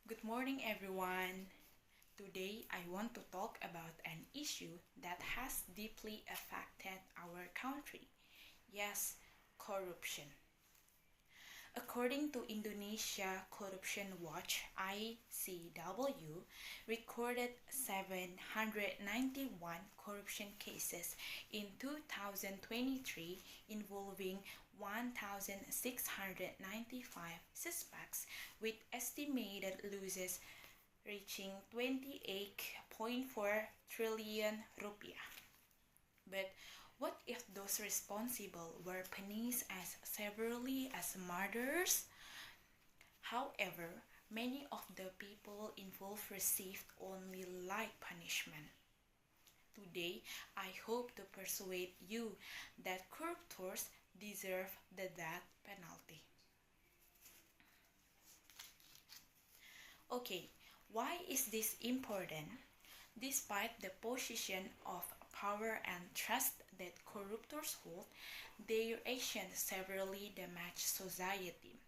Good morning, everyone. Today, I want to talk about an issue that has deeply affected our country. Yes, corruption. According to Indonesia Corruption Watch (ICW), recorded 791 corruption cases in 2023 involving 1,695 suspects with estimated losses reaching 28.4 trillion rupiah. But what if those responsible were punished as severely as murderers? However, many of the people involved received only light punishment. Today, I hope to persuade you that corruptors deserve the death penalty. Okay, why is this important? Despite the position of power and trust that corruptors hold, their actions severely damage society.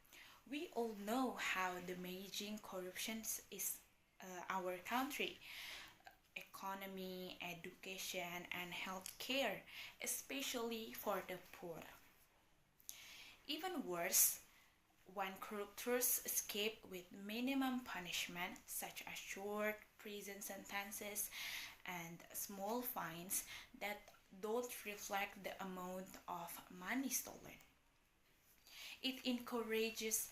We all know how damaging corruption is our country, economy, education, and healthcare, especially for the poor. Even worse, when corruptors escape with minimum punishment, such as short prison sentences and small fines that don't reflect the amount of money stolen. It encourages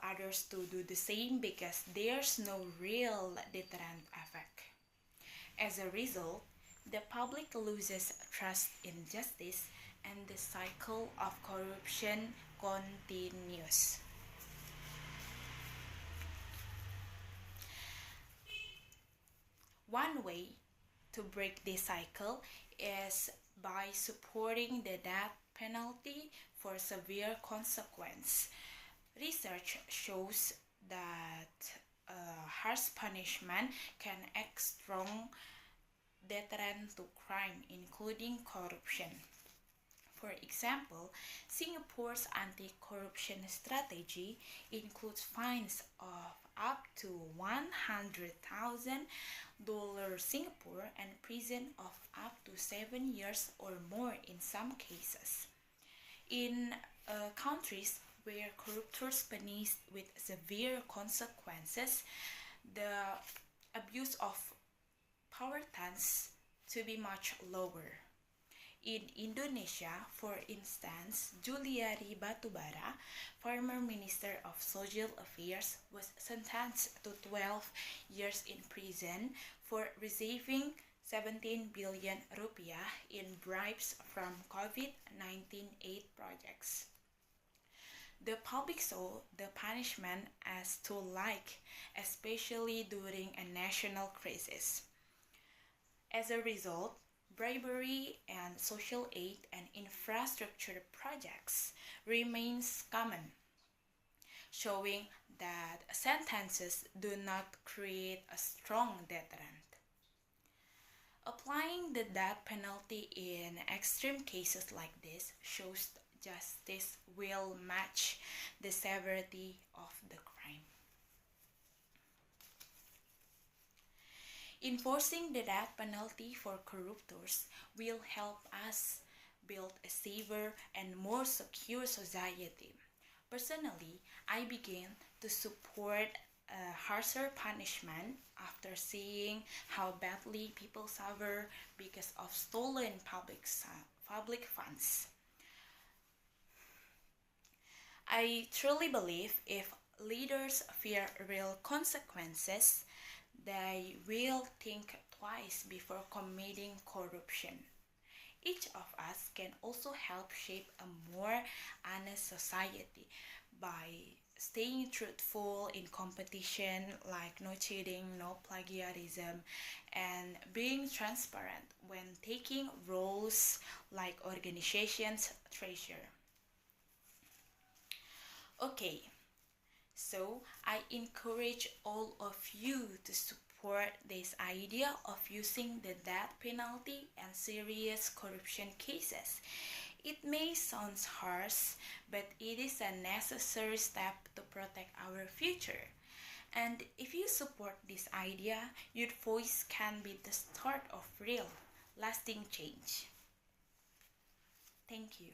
others to do the same because there's no real deterrent effect. As a result, the public loses trust in justice and the cycle of corruption continues. One way to break this cycle is by supporting the death penalty for severe consequence. Research shows that harsh punishment can act strong deterrent to crime, including corruption. For example, Singapore's anti-corruption strategy includes fines of up to $100,000 Singapore and prison of up to 7 years or more in some cases. In countries where corruptors punished with severe consequences, the abuse of power tends to be much lower. In Indonesia, for instance, Juliari Batubara, former Minister of Social Affairs, was sentenced to 12 years in prison for receiving 17 billion rupiah in bribes from COVID-19 aid projects. The public saw the punishment as too light, especially during a national crisis. As a result, bribery and social aid and infrastructure projects remains common, showing that sentences do not create a strong deterrent. Applying the death penalty in extreme cases like this shows justice will match the severity of the crime. Enforcing the death penalty for corruptors will help us build a safer and more secure society. Personally, I began to support a harsher punishment after seeing how badly people suffer because of stolen public funds. I truly believe if leaders fear real consequences, they will think twice before committing corruption. Each of us can also help shape a more honest society by staying truthful in competition, like no cheating, no plagiarism, and being transparent when taking roles like organizations treasure. Okay, so I encourage all of you to support this idea of using the death penalty in serious corruption cases. It may sound harsh, but it is a necessary step to protect our future. And if you support this idea, your voice can be the start of real, lasting change. Thank you.